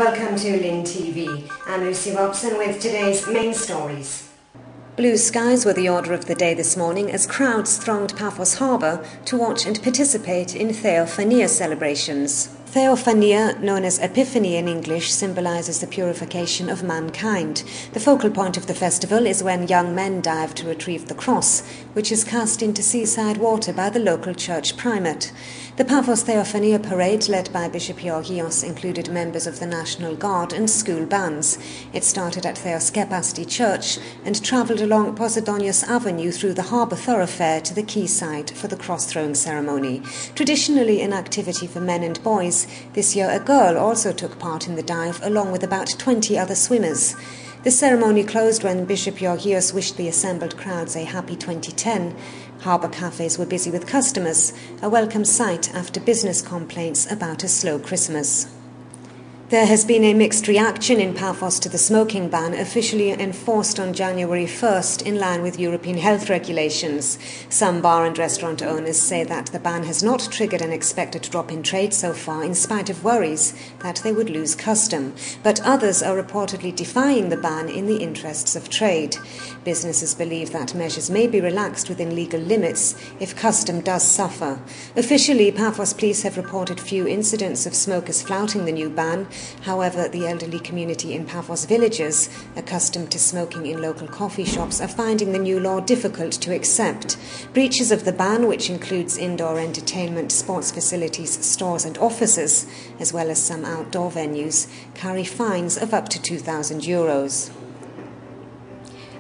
Welcome to Lynn TV. I'm Lucy Robson with today's main stories. Blue skies were the order of the day this morning as crowds thronged PAPHOS harbour to watch and participate in Theophania celebrations. Theophania, known as Epiphany in English, symbolises the purification of mankind. The focal point of the festival is when young men dive to retrieve the cross, which is cast into seaside water by the local church primate. The PAPHOS Theophania parade, led by Bishop Georgios, included members of the National Guard and school bands. It started at Theoskepasti Church and travelled along Posidonius Avenue through the harbour thoroughfare to the quayside for the cross-throwing ceremony. Traditionally an activity for men and boys, this year a girl also took part in the dive along with about 20 other swimmers. The ceremony closed when Bishop Georgios wished the assembled crowds a happy 2010. Harbour cafes were busy with customers, a welcome sight after business complaints about a slow Christmas. There has been a mixed reaction in PAPHOS to the smoking ban officially enforced on January 1st in line with European health regulations. Some bar and restaurant owners say that the ban has not triggered an expected drop in trade so far in spite of worries that they would lose custom. But others are reportedly defying the ban in the interests of trade. Businesses believe that measures may be relaxed within legal limits if custom does suffer. Officially, PAPHOS police have reported few incidents of smokers flouting the new ban. However, the elderly community in PAPHOS villages, accustomed to smoking in local coffee shops, are finding the new law difficult to accept. Breaches of the ban, which includes indoor entertainment, sports facilities, stores and offices, as well as some outdoor venues, carry fines of up to €2,000.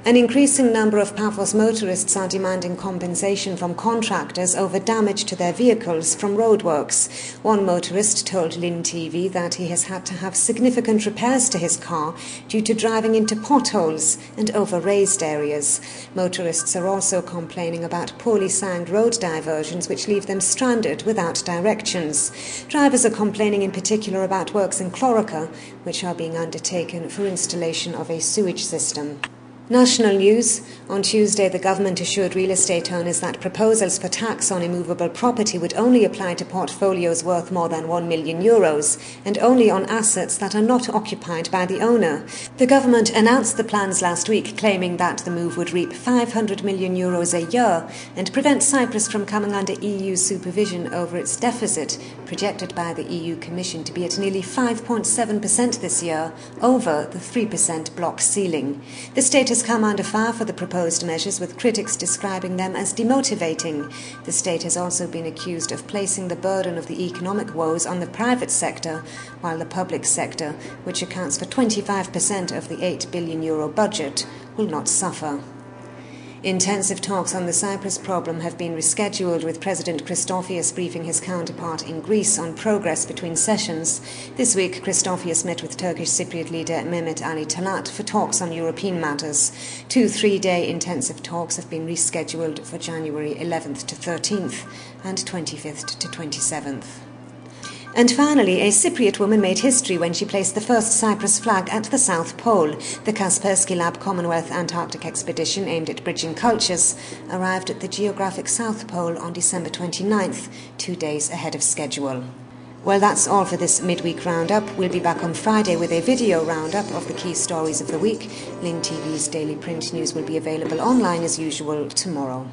An increasing number of PAPHOS motorists are demanding compensation from contractors over damage to their vehicles from roadworks. One motorist told Lynn TV that he has had to have significant repairs to his car due to driving into potholes and over raised areas. Motorists are also complaining about poorly signed road diversions which leave them stranded without directions. Drivers are complaining in particular about works in Clorica, which are being undertaken for installation of a sewage system. National news. On Tuesday, the government assured real estate owners that proposals for tax on immovable property would only apply to portfolios worth more than €1 million and only on assets that are not occupied by the owner. The government announced the plans last week, claiming that the move would reap €500 million a year and prevent Cyprus from coming under EU supervision over its deficit, projected by the EU Commission to be at nearly 5.7% this year, over the 3% block ceiling. The state has come under fire for the proposed measures, with critics describing them as demotivating. The state has also been accused of placing the burden of the economic woes on the private sector, while the public sector, which accounts for 25% of the €8 billion budget, will not suffer. Intensive talks on the Cyprus problem have been rescheduled, with President Christofias briefing his counterpart in Greece on progress between sessions. This week, Christofias met with Turkish Cypriot leader Mehmet Ali Talat for talks on European matters. 2 3-day intensive talks have been rescheduled for January 11th to 13th and 25th to 27th. And finally, a Cypriot woman made history when she placed the first Cyprus flag at the South Pole. The Kaspersky Lab Commonwealth Antarctic expedition, aimed at bridging cultures, arrived at the geographic South Pole on December 29th, 2 days ahead of schedule. Well, that's all for this midweek roundup. We'll be back on Friday with a video roundup of the key stories of the week. Lynn TV's daily print news will be available online as usual tomorrow.